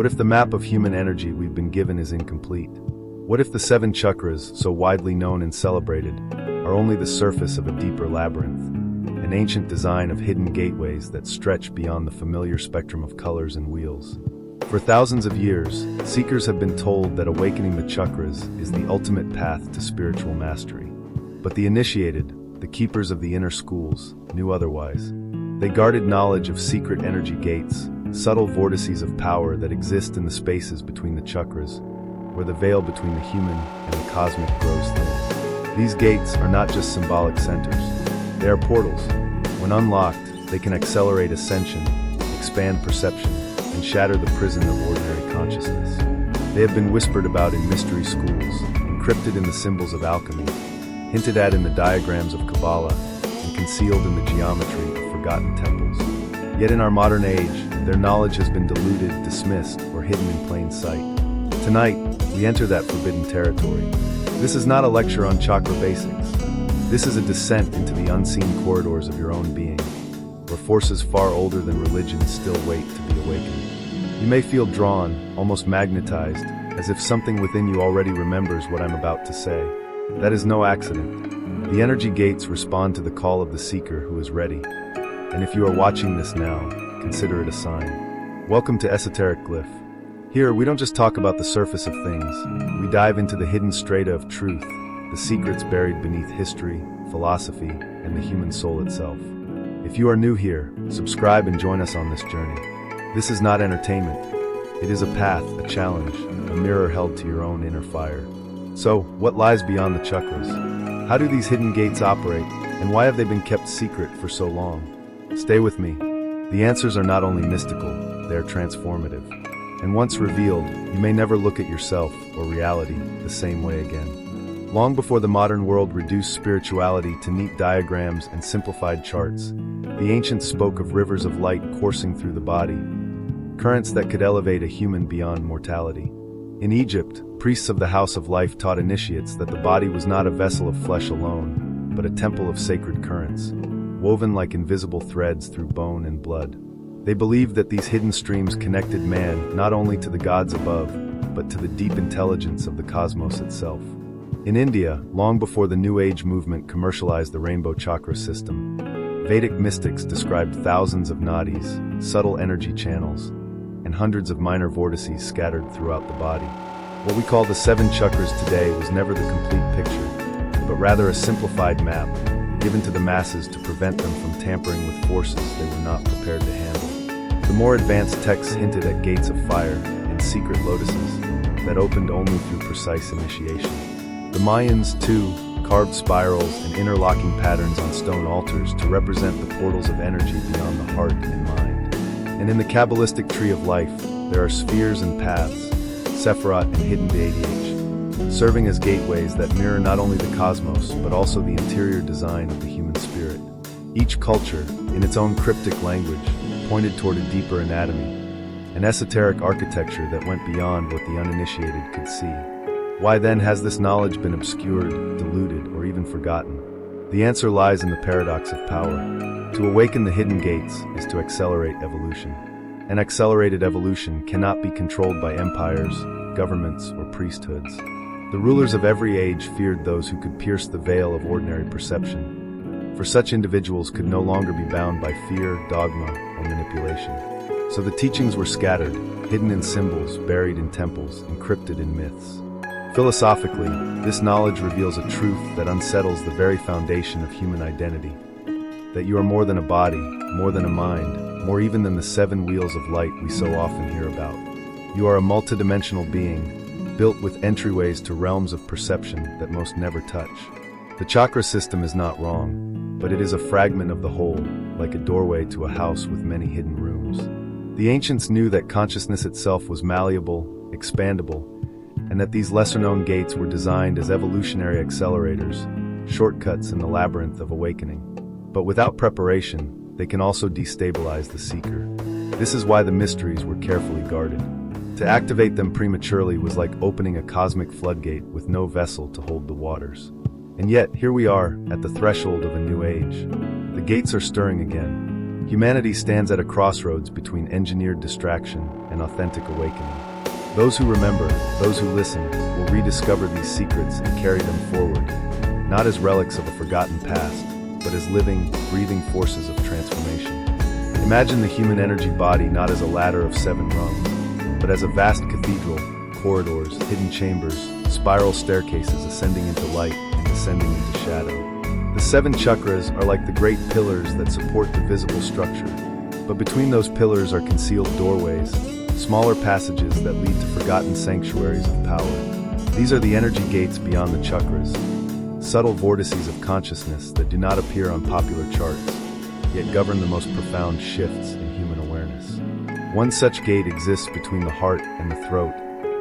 What if the map of human energy we've been given is incomplete? What if the 7 chakras, so widely known and celebrated, are only the surface of a deeper labyrinth, an ancient design of hidden gateways that stretch beyond the familiar spectrum of colors and wheels? For thousands of years, seekers have been told that awakening the chakras is the ultimate path to spiritual mastery. But the initiated, the keepers of the inner schools, knew otherwise. They guarded knowledge of secret energy gates, subtle vortices of power that exist in the spaces between the chakras, where the veil between the human and the cosmic grows thin. These gates are not just symbolic centers. They are portals. When unlocked, they can accelerate ascension, expand perception, and shatter the prison of ordinary consciousness. They have been whispered about in mystery schools, encrypted in the symbols of alchemy, hinted at in the diagrams of Kabbalah, and concealed in the geometry of forgotten temples. Yet in our modern age, their knowledge has been diluted, dismissed, or hidden in plain sight. Tonight, we enter that forbidden territory. This is not a lecture on chakra basics. This is a descent into the unseen corridors of your own being, where forces far older than religion still wait to be awakened. You may feel drawn, almost magnetized, as if something within you already remembers what I'm about to say. That is no accident. The energy gates respond to the call of the seeker who is ready. And if you are watching this now, consider it a sign. Welcome to Esoteric Glyph. Here, we don't just talk about the surface of things. We dive into the hidden strata of truth, the secrets buried beneath history, philosophy, and the human soul itself. If you are new here, subscribe and join us on this journey. This is not entertainment. It is a path, a challenge, a mirror held to your own inner fire. So, what lies beyond the chakras? How do these hidden gates operate, and why have they been kept secret for so long? Stay with me. The answers are not only mystical, they are transformative. And once revealed, you may never look at yourself or reality the same way again. Long before the modern world reduced spirituality to neat diagrams and simplified charts, the ancients spoke of rivers of light coursing through the body, currents that could elevate a human beyond mortality. In Egypt, priests of the House of Life taught initiates that the body was not a vessel of flesh alone, but a temple of sacred currents, woven like invisible threads through bone and blood. They believed that these hidden streams connected man not only to the gods above, but to the deep intelligence of the cosmos itself. In India, long before the New Age movement commercialized the rainbow chakra system, Vedic mystics described thousands of nadis, subtle energy channels, and hundreds of minor vortices scattered throughout the body. What we call the 7 chakras today was never the complete picture, but rather a simplified map, given to the masses to prevent them from tampering with forces they were not prepared to handle. The more advanced texts hinted at gates of fire and secret lotuses that opened only through precise initiation. The Mayans, too, carved spirals and interlocking patterns on stone altars to represent the portals of energy beyond the heart and mind. And in the Kabbalistic tree of life, there are spheres and paths, Sephirot and hidden ADH, serving as gateways that mirror not only the cosmos, but also the interior design of the human spirit. Each culture, in its own cryptic language, pointed toward a deeper anatomy, an esoteric architecture that went beyond what the uninitiated could see. Why then has this knowledge been obscured, diluted, or even forgotten? The answer lies in the paradox of power. To awaken the hidden gates is to accelerate evolution. An accelerated evolution cannot be controlled by empires, governments, or priesthoods. The rulers of every age feared those who could pierce the veil of ordinary perception, for such individuals could no longer be bound by fear, dogma, or manipulation. So the teachings were scattered, hidden in symbols, buried in temples, encrypted in myths. Philosophically, this knowledge reveals a truth that unsettles the very foundation of human identity, that you are more than a body, more than a mind, more even than the 7 wheels of light we so often hear about. You are a multidimensional being, built with entryways to realms of perception that most never touch. The chakra system is not wrong, but it is a fragment of the whole, like a doorway to a house with many hidden rooms. The ancients knew that consciousness itself was malleable, expandable, and that these lesser-known gates were designed as evolutionary accelerators, shortcuts in the labyrinth of awakening. But without preparation, they can also destabilize the seeker. This is why the mysteries were carefully guarded. To activate them prematurely was like opening a cosmic floodgate with no vessel to hold the waters. And yet, here we are, at the threshold of a new age. The gates are stirring again. Humanity stands at a crossroads between engineered distraction and authentic awakening. Those who remember, those who listen, will rediscover these secrets and carry them forward, not as relics of a forgotten past, but as living, breathing forces of transformation. Imagine the human energy body not as a ladder of 7 rungs, but as a vast cathedral, corridors, hidden chambers, spiral staircases ascending into light and descending into shadow. The 7 chakras are like the great pillars that support the visible structure, but between those pillars are concealed doorways, smaller passages that lead to forgotten sanctuaries of power. These are the energy gates beyond the chakras, subtle vortices of consciousness that do not appear on popular charts, yet govern the most profound shifts in human awareness. One such gate exists between the heart and the throat,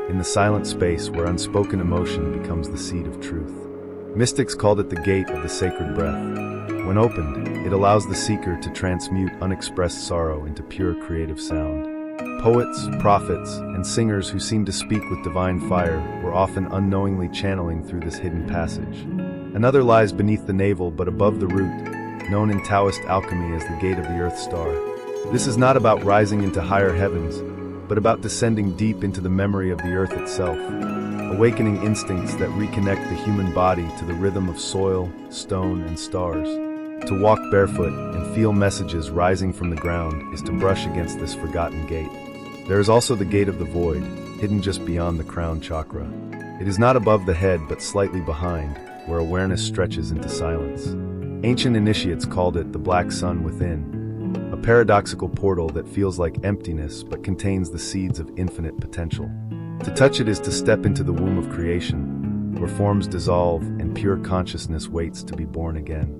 in the silent space where unspoken emotion becomes the seed of truth. Mystics called it the gate of the sacred breath. When opened, it allows the seeker to transmute unexpressed sorrow into pure creative sound. Poets, prophets, and singers who seemed to speak with divine fire were often unknowingly channeling through this hidden passage. Another lies beneath the navel but above the root, known in Taoist alchemy as the gate of the Earth Star. This is not about rising into higher heavens, but about descending deep into the memory of the earth itself, awakening instincts that reconnect the human body to the rhythm of soil, stone, and stars. To walk barefoot and feel messages rising from the ground is to brush against this forgotten gate. There is also the gate of the void, hidden just beyond the crown chakra. It is not above the head but slightly behind, where awareness stretches into silence. Ancient initiates called it the black sun within, a paradoxical portal that feels like emptiness but contains the seeds of infinite potential. To touch it is to step into the womb of creation, where forms dissolve and pure consciousness waits to be born again.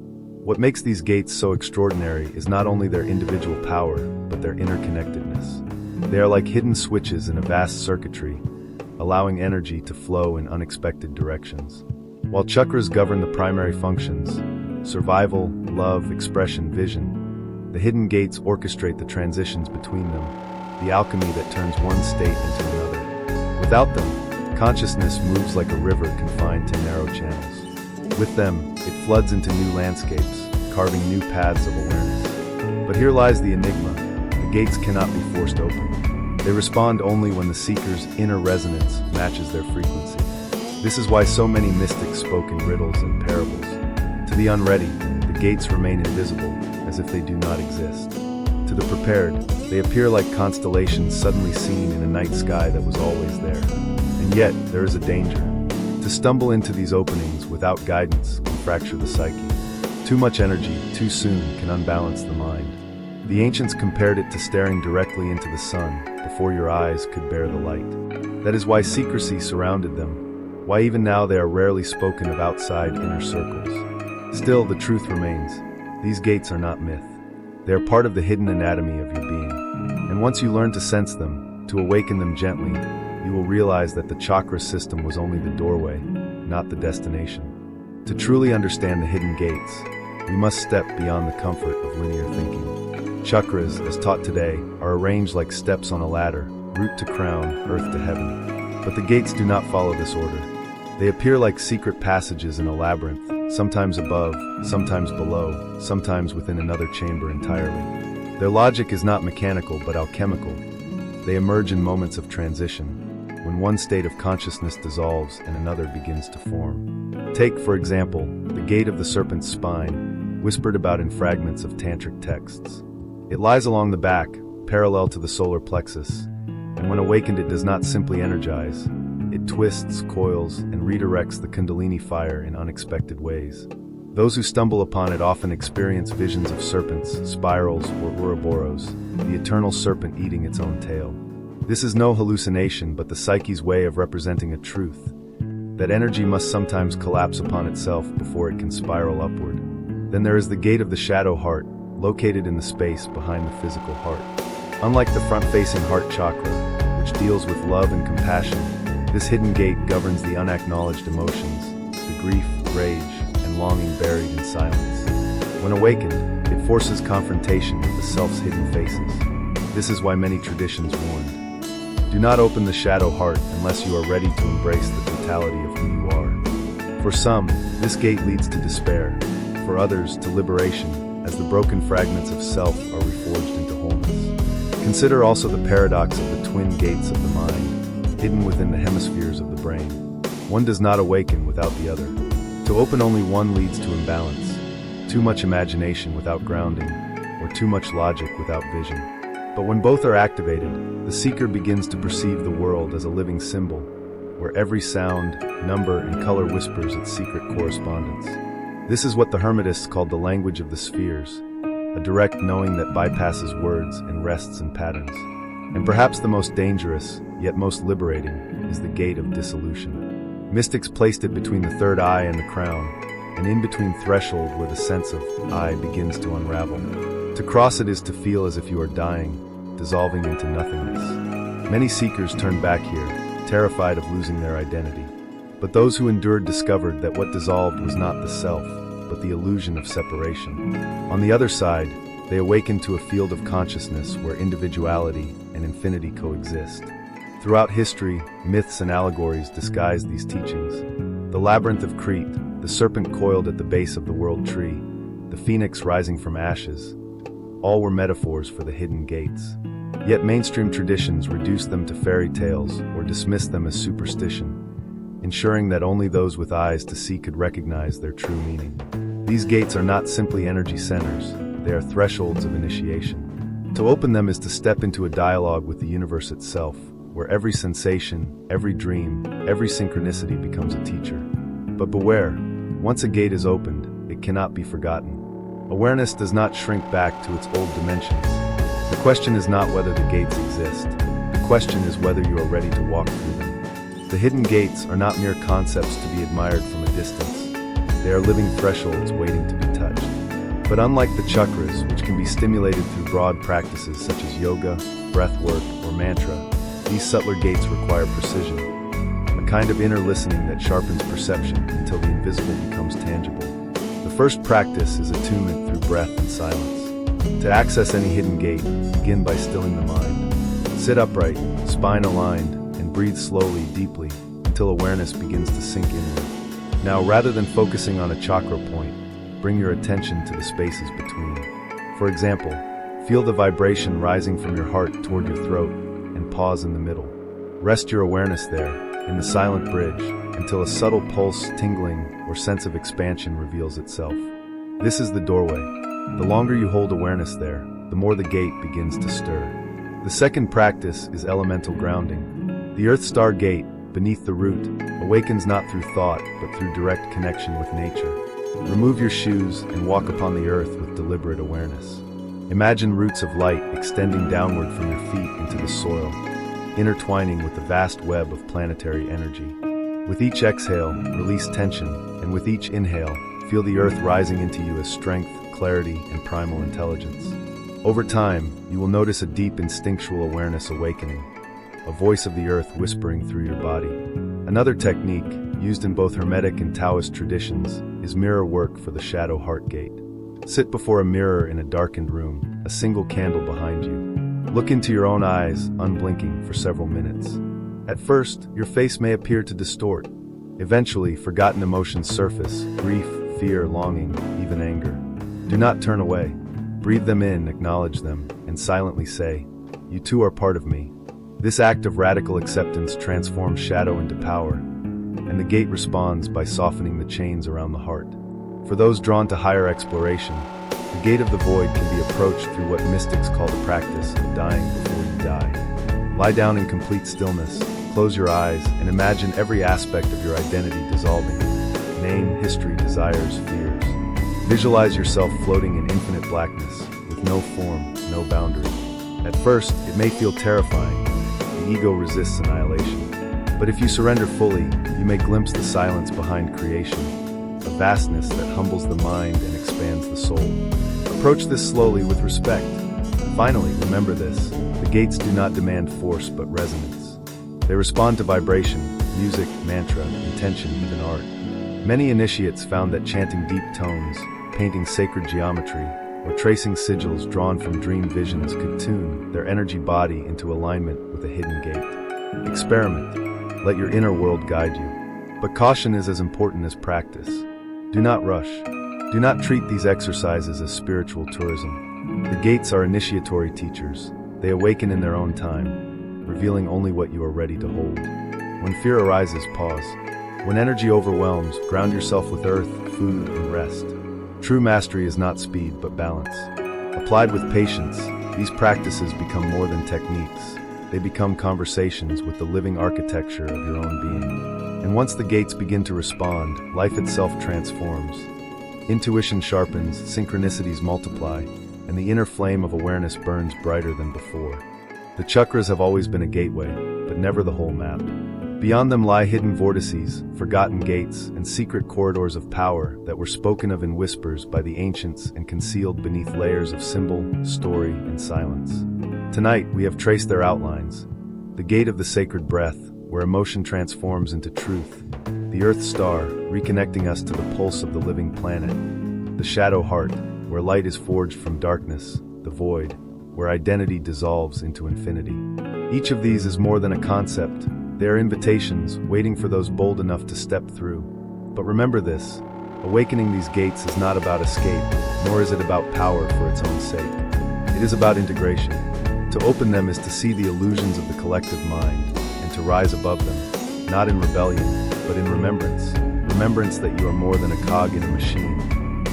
What makes these gates so extraordinary is not only their individual power, but their interconnectedness. They are like hidden switches in a vast circuitry, allowing energy to flow in unexpected directions. While chakras govern the primary functions, survival, love, expression, vision, the hidden gates orchestrate the transitions between them, the alchemy that turns one state into another. Without them, consciousness moves like a river confined to narrow channels. With them, it floods into new landscapes, carving new paths of awareness. But here lies the enigma. The gates cannot be forced open. They respond only when the seeker's inner resonance matches their frequency. This is why so many mystics spoke in riddles and parables. To the unready, the gates remain invisible, as if they do not exist. To the prepared, they appear like constellations suddenly seen in a night sky that was always there. And yet, there is a danger. To stumble into these openings without guidance can fracture the psyche. Too much energy, too soon, can unbalance the mind. The ancients compared it to staring directly into the sun before your eyes could bear the light. That is why secrecy surrounded them, why even now they are rarely spoken of outside inner circles. Still, the truth remains. These gates are not myth. They are part of the hidden anatomy of your being. And once you learn to sense them, to awaken them gently, you will realize that the chakra system was only the doorway, not the destination. To truly understand the hidden gates, we must step beyond the comfort of linear thinking. Chakras, as taught today, are arranged like steps on a ladder, root to crown, earth to heaven. But the gates do not follow this order. They appear like secret passages in a labyrinth, sometimes above, sometimes below, sometimes within another chamber entirely. Their logic is not mechanical but alchemical. They emerge in moments of transition, when one state of consciousness dissolves and another begins to form. Take, for example, the gate of the serpent's spine, whispered about in fragments of tantric texts. It lies along the back, parallel to the solar plexus, and when awakened it does not simply energize. It twists, coils, and redirects the kundalini fire in unexpected ways. Those who stumble upon it often experience visions of serpents, spirals, or Ouroboros, the eternal serpent eating its own tail. This is no hallucination but the psyche's way of representing a truth, that energy must sometimes collapse upon itself before it can spiral upward. Then there is the gate of the shadow heart, located in the space behind the physical heart. Unlike the front-facing heart chakra, which deals with love and compassion, this hidden gate governs the unacknowledged emotions, the grief, rage, and longing buried in silence. When awakened, it forces confrontation with the self's hidden faces. This is why many traditions warned. Do not open the shadow heart unless you are ready to embrace the totality of who you are. For some, this gate leads to despair. For others, to liberation. as the broken fragments of self are reforged into wholeness. Consider also the paradox of the twin gates of the mind, hidden within the hemispheres of the brain. One does not awaken without the other. To open only one leads to imbalance, too much imagination without grounding, or too much logic without vision. But when both are activated, the seeker begins to perceive the world as a living symbol, where every sound, number, and color whispers its secret correspondence. This is what the Hermetists called the language of the spheres, a direct knowing that bypasses words and rests in patterns. And perhaps the most dangerous, yet most liberating, is the gate of dissolution. Mystics placed it between the third eye and the crown, an in-between threshold where the sense of I begins to unravel. To cross it is to feel as if you are dying, dissolving into nothingness. Many seekers turn back here, terrified of losing their identity. But those who endured discovered that what dissolved was not the self, but the illusion of separation. On the other side, they awakened to a field of consciousness where individuality and infinity coexist. Throughout history, myths and allegories disguise these teachings. The labyrinth of Crete, the serpent coiled at the base of the world tree, the phoenix rising from ashes, all were metaphors for the hidden gates. Yet mainstream traditions reduce them to fairy tales or dismiss them as superstition, ensuring that only those with eyes to see could recognize their true meaning. These gates are not simply energy centers, they are thresholds of initiation. To open them is to step into a dialogue with the universe itself, where every sensation, every dream, every synchronicity becomes a teacher. But beware, once a gate is opened, it cannot be forgotten. Awareness does not shrink back to its old dimensions. The question is not whether the gates exist. The question is whether you are ready to walk through them. The hidden gates are not mere concepts to be admired from a distance. They are living thresholds waiting to be touched. But unlike the chakras, which can be stimulated through broad practices such as yoga, breath work, or mantra, these subtler gates require precision, a kind of inner listening that sharpens perception until the invisible becomes tangible. The first practice is attunement through breath and silence. To access any hidden gate, begin by stilling the mind. Sit upright, spine aligned, and breathe slowly, deeply, until awareness begins to sink inward. Now, rather than focusing on a chakra point, bring your attention to the spaces between. For example, feel the vibration rising from your heart toward your throat, and pause in the middle. Rest your awareness there, in the silent bridge, until a subtle pulse, tingling, or sense of expansion reveals itself. This is the doorway. The longer you hold awareness there, the more the gate begins to stir. The second practice is elemental grounding. The Earth Star Gate, beneath the root, awakens not through thought, but through direct connection with nature. Remove your shoes and walk upon the earth with deliberate awareness. Imagine roots of light extending downward from your feet into the soil, intertwining with the vast web of planetary energy. With each exhale, release tension, and with each inhale, feel the earth rising into you as strength, clarity, and primal intelligence. Over time, you will notice a deep instinctual awareness awakening, a voice of the earth whispering through your body. Another technique, used in both Hermetic and Taoist traditions, is mirror work for the shadow heart gate. Sit before a mirror in a darkened room, a single candle behind you. Look into your own eyes, unblinking, for several minutes. At first, your face may appear to distort. Eventually, forgotten emotions surface: grief, fear, longing, even anger. Do not turn away. Breathe them in, acknowledge them, and silently say, "You too are part of me." This act of radical acceptance transforms shadow into power, and the gate responds by softening the chains around the heart. For those drawn to higher exploration, the gate of the void can be approached through what mystics call the practice of dying before you die. Lie down in complete stillness, close your eyes, and imagine every aspect of your identity dissolving. Name, history, desires, fears. Visualize yourself floating in infinite blackness, with no form, no boundary. At first, it may feel terrifying. The ego resists annihilation. But if you surrender fully, you may glimpse the silence behind creation, a vastness that humbles the mind and expands the soul. Approach this slowly with respect. Finally, remember this: the gates do not demand force but resonance. They respond to vibration, music, mantra, intention, even art. Many initiates found that chanting deep tones, painting sacred geometry, or tracing sigils drawn from dream visions could tune their energy body into alignment with a hidden gate. Experiment. Let your inner world guide you. But caution is as important as practice. Do not rush. Do not treat these exercises as spiritual tourism. The gates are initiatory teachers. They awaken in their own time, revealing only what you are ready to hold. When fear arises, pause. When energy overwhelms, ground yourself with earth, food, and rest. True mastery is not speed, but balance. Applied with patience, these practices become more than techniques. They become conversations with the living architecture of your own being. And once the gates begin to respond, life itself transforms. Intuition sharpens, synchronicities multiply, and the inner flame of awareness burns brighter than before. The chakras have always been a gateway, but never the whole map. Beyond them lie hidden vortices, forgotten gates, and secret corridors of power that were spoken of in whispers by the ancients and concealed beneath layers of symbol, story, and silence. Tonight, we have traced their outlines. The gate of the sacred breath, where emotion transforms into truth. The Earth Star, reconnecting us to the pulse of the living planet. The Shadow Heart, where light is forged from darkness. The Void, where identity dissolves into infinity. Each of these is more than a concept. They are invitations, waiting for those bold enough to step through. But remember this, awakening these gates is not about escape, nor is it about power for its own sake. It is about integration. To open them is to see the illusions of the collective mind, and to rise above them, not in rebellion, but in remembrance. Remembrance that you are more than a cog in a machine,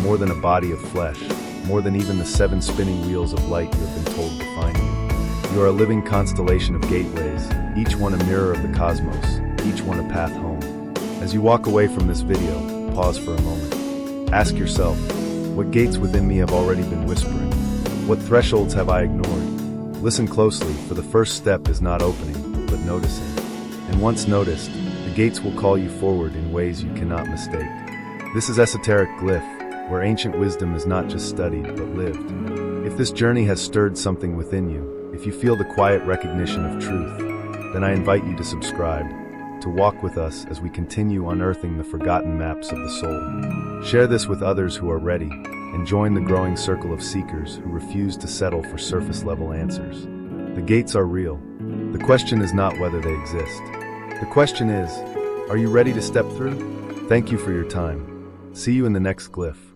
more than a body of flesh, more than even the 7 spinning wheels of light you have been told define you. You are a living constellation of gateways, each one a mirror of the cosmos, each one a path home. As you walk away from this video, pause for a moment. Ask yourself, what gates within me have already been whispering? What thresholds have I ignored? Listen closely, for the first step is not opening, but noticing. And once noticed, the gates will call you forward in ways you cannot mistake. This is Esoteric Glyph, where ancient wisdom is not just studied, but lived. If this journey has stirred something within you, if you feel the quiet recognition of truth, then I invite you to subscribe, to walk with us as we continue unearthing the forgotten maps of the soul. Share this with others who are ready, and join the growing circle of seekers who refuse to settle for surface-level answers. The gates are real. The question is not whether they exist. The question is, are you ready to step through? Thank you for your time. See you in the next glyph.